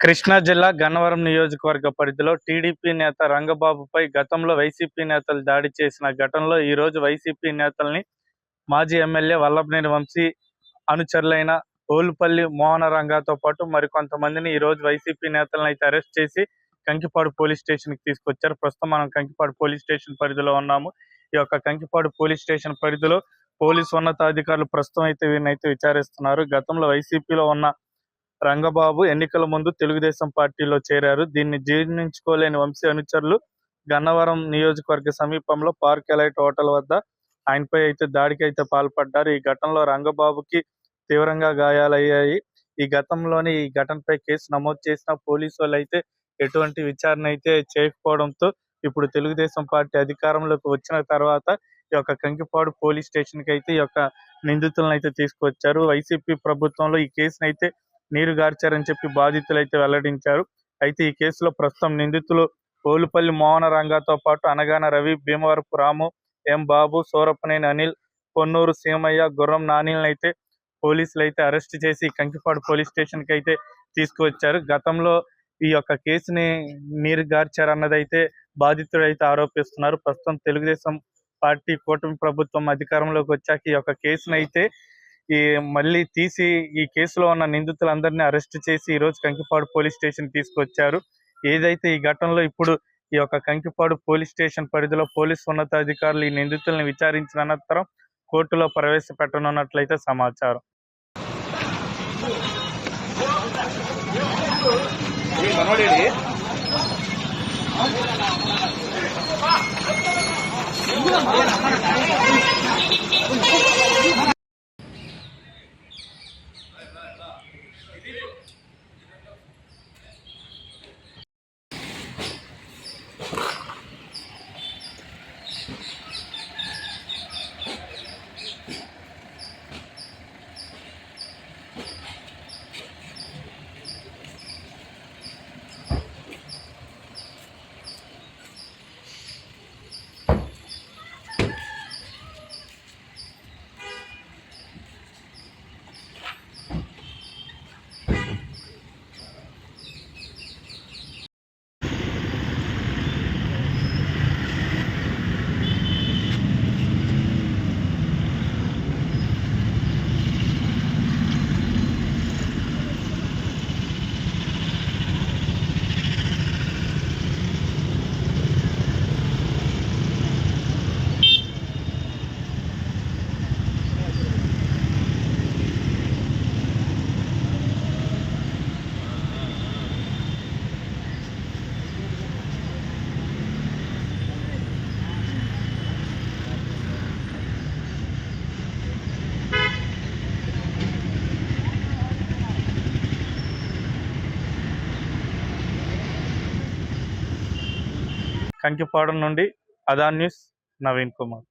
కృష్ణా జిల్లా గన్నవరం నియోజకవర్గ పరిధిలో టీడీపీ నేత రంగబాబుపై గతంలో వైసీపీ నేతలు దాడి చేసిన ఘటనలో ఈరోజు వైసీపీ నేతల్ని మాజీ ఎమ్మెల్యే వల్లభనేని వంశీ అనుచరులైన ఓలుపల్లి మోహన రంగాతో పాటు మరికొంతమందిని ఈరోజు వైసీపీ నేతలను అయితే అరెస్ట్ చేసి కంకిపాడు పోలీస్ స్టేషన్కి తీసుకొచ్చారు. ప్రస్తుతం మనం కంకిపాడు పోలీస్ స్టేషన్ పరిధిలో ఉన్నాము. ఈ యొక్క కంకిపాడు పోలీస్ స్టేషన్ పరిధిలో పోలీసు ఉన్నతాధికారులు ప్రస్తుతం అయితే వీరిని అయితే విచారిస్తున్నారు. గతంలో వైసీపీలో ఉన్న రంగబాబు ఎన్నికల ముందు తెలుగుదేశం పార్టీలో చేరారు. దీన్ని జీర్ణించుకోలేని వంశీ అనుచరులు గన్నవరం నియోజకవర్గ సమీపంలో పార్క్ ఎలైట్ హోటల్ వద్ద ఆయనపై అయితే దాడికి అయితే పాల్పడ్డారు. ఈ ఘటనలో రంగబాబుకి తీవ్రంగా గాయాలయ్యాయి. ఈ ఘటనపై కేసు నమోదు చేసిన పోలీసు వాళ్ళు అయితే ఎటువంటి విచారణ అయితే చేయకపోవడంతో ఇప్పుడు తెలుగుదేశం పార్టీ అధికారంలోకి వచ్చిన తర్వాత ఈ యొక్క కంకిపాడు పోలీస్ స్టేషన్ కి అయితే ఈ యొక్క నిందితులను అయితే తీసుకొచ్చారు. వైసీపీ ప్రభుత్వంలో ఈ కేసును అయితే నీరు గార్చారని చెప్పి బాధితులు అయితే వెల్లడించారు. అయితే ఈ కేసులో ప్రస్తుతం నిందితులు ఓలుపల్లి మోహన రంగాతో పాటు అనగాన రవి, భీమవరపు రాము, ఎం బాబు, సూరపనేని అనిల్, పొన్నూరు సీమయ్య, గుర్రం నానిలను అయితే పోలీసులు అయితే అరెస్ట్ చేసి కంకిపాడు పోలీస్ స్టేషన్ కి అయితే తీసుకువచ్చారు. గతంలో ఈ యొక్క కేసుని నీరు గార్చారన్నదైతే బాధితుడు అయితే ఆరోపిస్తున్నారు. ప్రస్తుతం తెలుగుదేశం పార్టీ కూటమి ప్రభుత్వం అధికారంలోకి వచ్చాక ఈ యొక్క కేసును అయితే మళ్ళీ తీసి ఈ కేసులో ఉన్న నిందితులందరినీ అరెస్ట్ చేసి ఈ రోజు కంకిపాడు పోలీస్ స్టేషన్ తీసుకొచ్చారు. ఏదైతే ఈ ఘటనలో ఇప్పుడు ఈ యొక్క కంకిపాడు పోలీస్ స్టేషన్ పరిధిలో పోలీసు ఉన్నతాధికారులు ఈ నిందితులను విచారించిన అనంతరం కోర్టులో ప్రవేశపెట్టనున్నట్లయితే సమాచారం. కంకిపాడు నుండి అదా న్యూస్, నవీన్ కుమార్.